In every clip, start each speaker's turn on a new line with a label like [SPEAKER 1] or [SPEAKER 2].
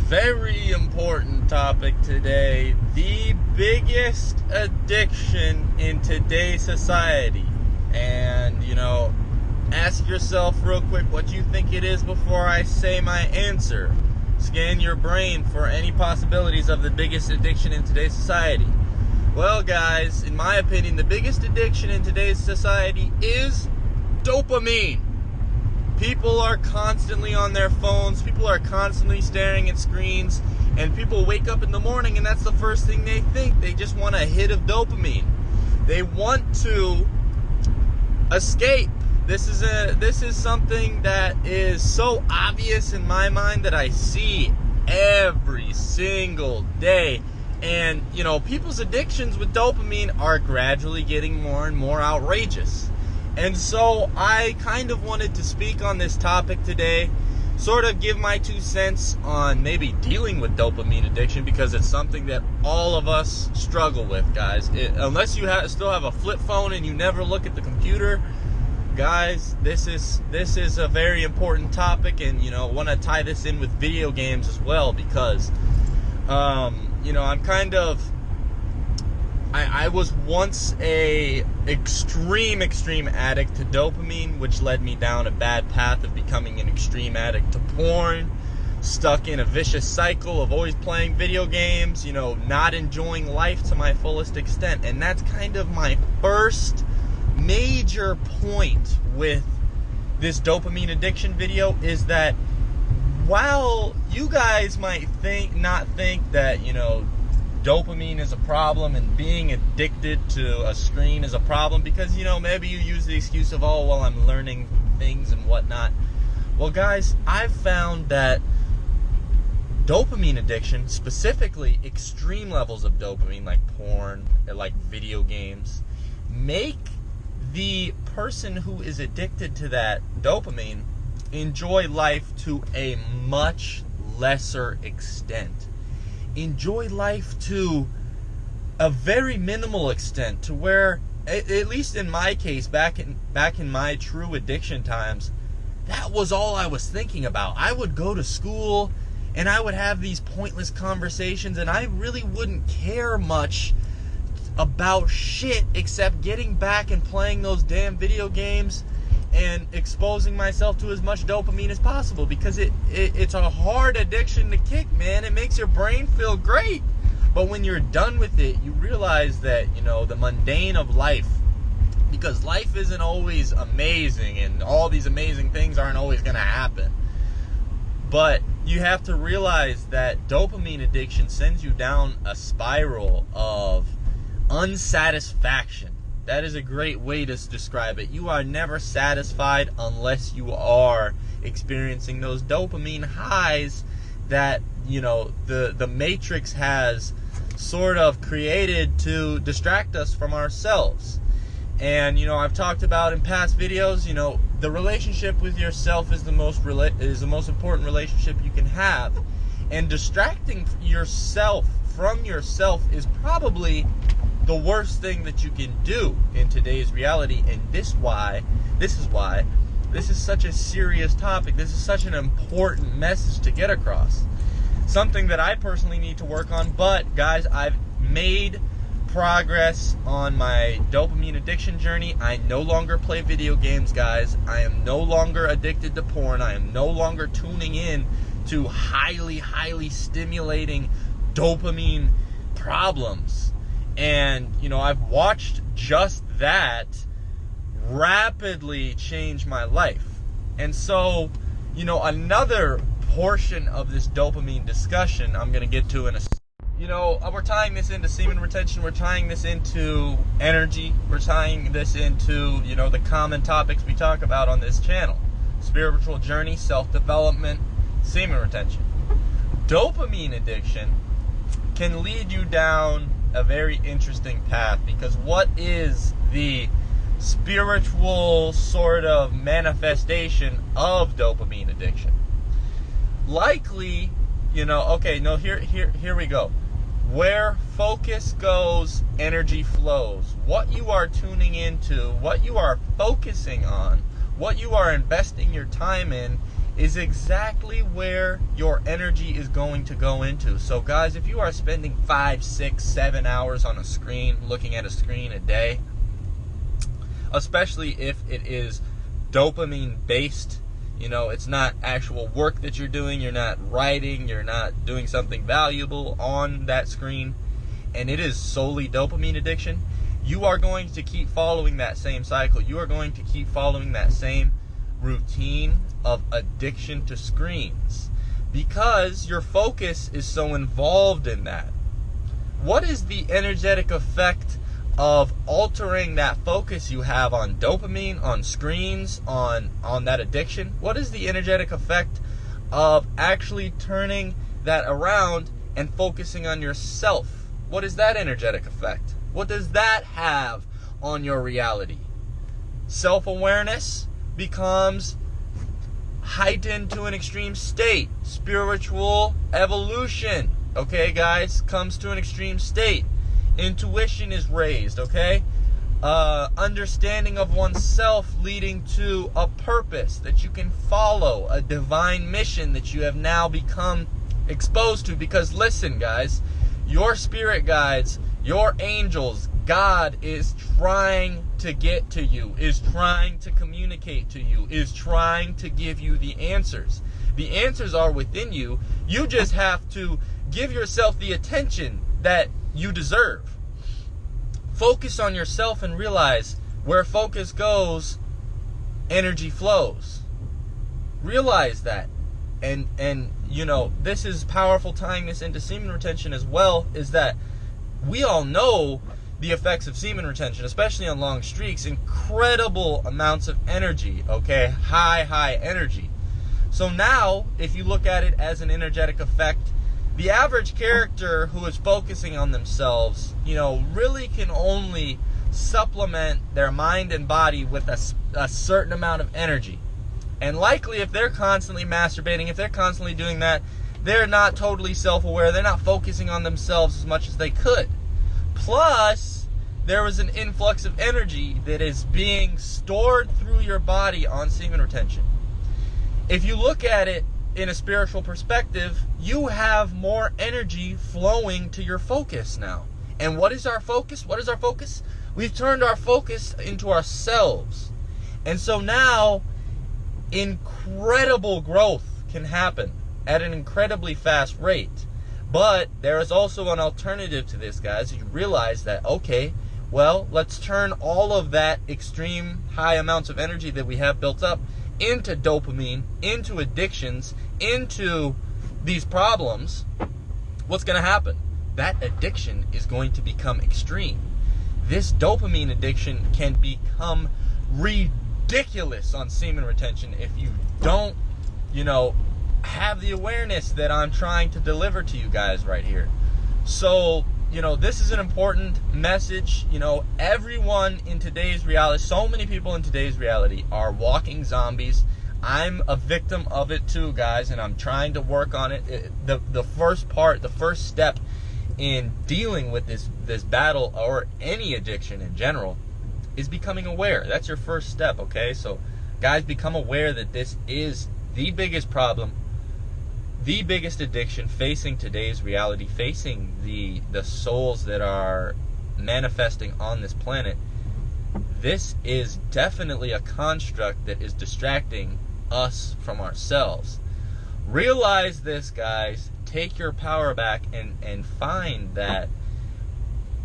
[SPEAKER 1] Very important topic today. The biggest addiction in today's society. And, ask yourself real quick what you think it is before I say my answer. Scan your brain for any possibilities of the biggest addiction in today's society. Well, guys, in my opinion, the biggest addiction in today's society is dopamine. People are constantly on their phones, people are constantly staring at screens, and people wake up in the morning and that's the first thing they think. They just want a hit of dopamine. They want to escape. This is something that is so obvious in my mind that I see every single day. And, people's addictions with dopamine are gradually getting more and more outrageous. And so I kind of wanted to speak on this topic today, sort of give my 2 cents on maybe dealing with dopamine addiction, because it's something that all of us struggle with, guys. Unless you still have a flip phone and you never look at the computer, guys, this is a very important topic, and want to tie this in with video games as well, because I'm kind of I was once a extreme addict to dopamine, which led me down a bad path of becoming an extreme addict to porn, stuck in a vicious cycle of always playing video games, not enjoying life to my fullest extent. And that's kind of my first major point with this dopamine addiction video, is that while you guys might not think that, dopamine is a problem and being addicted to a screen is a problem, because maybe you use the excuse of, I'm learning things and whatnot. Well, guys, I've found that dopamine addiction, specifically extreme levels of dopamine like porn, like video games, make the person who is addicted to that dopamine enjoy life to a much lesser extent. Enjoy life to a very minimal extent, to where, at least in my case, back in my true addiction times, that was all I was thinking about. I would go to school and I would have these pointless conversations, and I really wouldn't care much about shit except getting back and playing those damn video games and exposing myself to as much dopamine as possible, because it's a hard addiction to kick, man. It makes your brain feel great, but when you're done with it, you realize that the mundane of life, because life isn't always amazing and all these amazing things aren't always going to happen, but you have to realize that dopamine addiction sends you down a spiral of unsatisfaction. That is a great way to describe it. You are never satisfied unless you are experiencing those dopamine highs that, the Matrix has sort of created to distract us from ourselves. And, I've talked about in past videos, the relationship with yourself is the most important relationship you can have. And distracting yourself from yourself is probably the worst thing that you can do in today's reality. And this is why this is such a serious topic. This is such an important message to get across. Something that I personally need to work on. But guys, I've made progress on my dopamine addiction journey. I no longer play video games, guys. I am no longer addicted to porn. I am no longer tuning in to highly stimulating dopamine problems. And, I've watched just that rapidly change my life. And so, another portion of this dopamine discussion I'm going to get to in we're tying this into semen retention. We're tying this into energy. We're tying this into, the common topics we talk about on this channel. Spiritual journey, self-development, semen retention. Dopamine addiction can lead you down a very interesting path, because what is the spiritual sort of manifestation of dopamine addiction? Likely, here we go. Where focus goes, energy flows. What you are tuning into, what you are focusing on, what you are investing your time in is exactly where your energy is going to go into. So guys, if you are spending 5, 6, 7 hours on a screen, looking at a screen a day, especially if it is dopamine based, it's not actual work that you're doing, you're not writing, you're not doing something valuable on that screen, and it is solely dopamine addiction, you are going to keep following that same cycle. You are going to keep following that same routine of addiction to screens because your focus is so involved in that. What is the energetic effect of altering that focus you have on dopamine, on screens, on that addiction? What is the energetic effect of actually turning that around and focusing on yourself? What is that energetic effect? What does that have on your reality? Self-awareness becomes heightened to an extreme state. Spiritual evolution, okay, guys, comes to an extreme state. Intuition is raised, okay? Understanding of oneself leading to a purpose that you can follow, a divine mission that you have now become exposed to. Because listen, guys, your spirit guides, your angels, God is trying to get to you, is trying to communicate to you, is trying to give you the answers. The answers are within you. You just have to give yourself the attention that you deserve. Focus on yourself and realize where focus goes, energy flows. Realize that. And this is powerful, tying this into semen retention as well, is that we all know the effects of semen retention, especially on long streaks. Incredible amounts of energy, okay? High energy. So now, if you look at it as an energetic effect, the average character who is focusing on themselves, really can only supplement their mind and body with a certain amount of energy. And likely, if they're constantly masturbating, if they're constantly doing that, they're not totally self-aware. They're not focusing on themselves as much as they could. Plus, there is an influx of energy that is being stored through your body on semen retention. If you look at it in a spiritual perspective, you have more energy flowing to your focus now. And what is our focus? What is our focus? We've turned our focus into ourselves. And so now, incredible growth can happen at an incredibly fast rate. But there is also an alternative to this, guys. You realize that, okay, well, let's turn all of that extreme high amounts of energy that we have built up into dopamine, into addictions, into these problems. What's going to happen? That addiction is going to become extreme. This dopamine addiction can become ridiculous on semen retention if you don't, have the awareness that I'm trying to deliver to you guys right here. So, this is an important message. Everyone in today's reality, so many people in today's reality are walking zombies. I'm a victim of it too, guys, and I'm trying to work on it. The first step in dealing with this battle or any addiction in general is becoming aware. That's your first step, okay? So, guys, become aware that this is the biggest problem, the biggest addiction facing today's reality, facing the souls that are manifesting on this planet. This is definitely a construct that is distracting us from ourselves. Realize this, guys. Take your power back and find that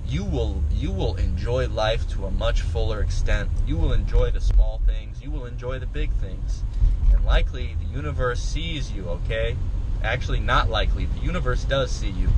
[SPEAKER 1] you will enjoy life to a much fuller extent. You will enjoy the small things. You will enjoy the big things. And likely the universe sees you, okay? Actually, not likely. The universe does see you.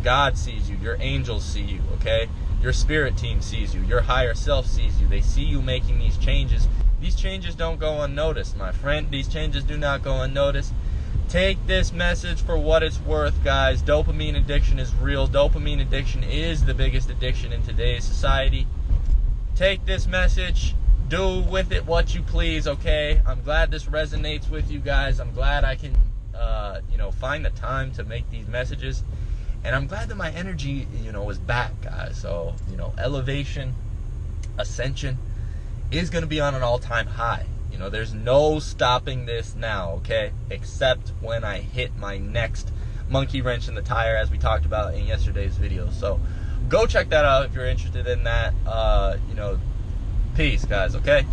[SPEAKER 1] God sees you. Your angels see you, okay? Your spirit team sees you. Your higher self sees you. They see you making these changes. These changes don't go unnoticed, my friend. These changes do not go unnoticed. Take this message for what it's worth, guys. Dopamine addiction is real. Dopamine addiction is the biggest addiction in today's society. Take this message. Do with it what you please, okay? I'm glad this resonates with you guys. I'm glad I can, find the time to make these messages. And I'm glad that my energy, is back, guys. So, elevation, ascension is going to be on an all-time high. You know, there's no stopping this now, okay? Except when I hit my next monkey wrench in the tire, as we talked about in yesterday's video. So go check that out if you're interested in that. You know, peace, guys, okay?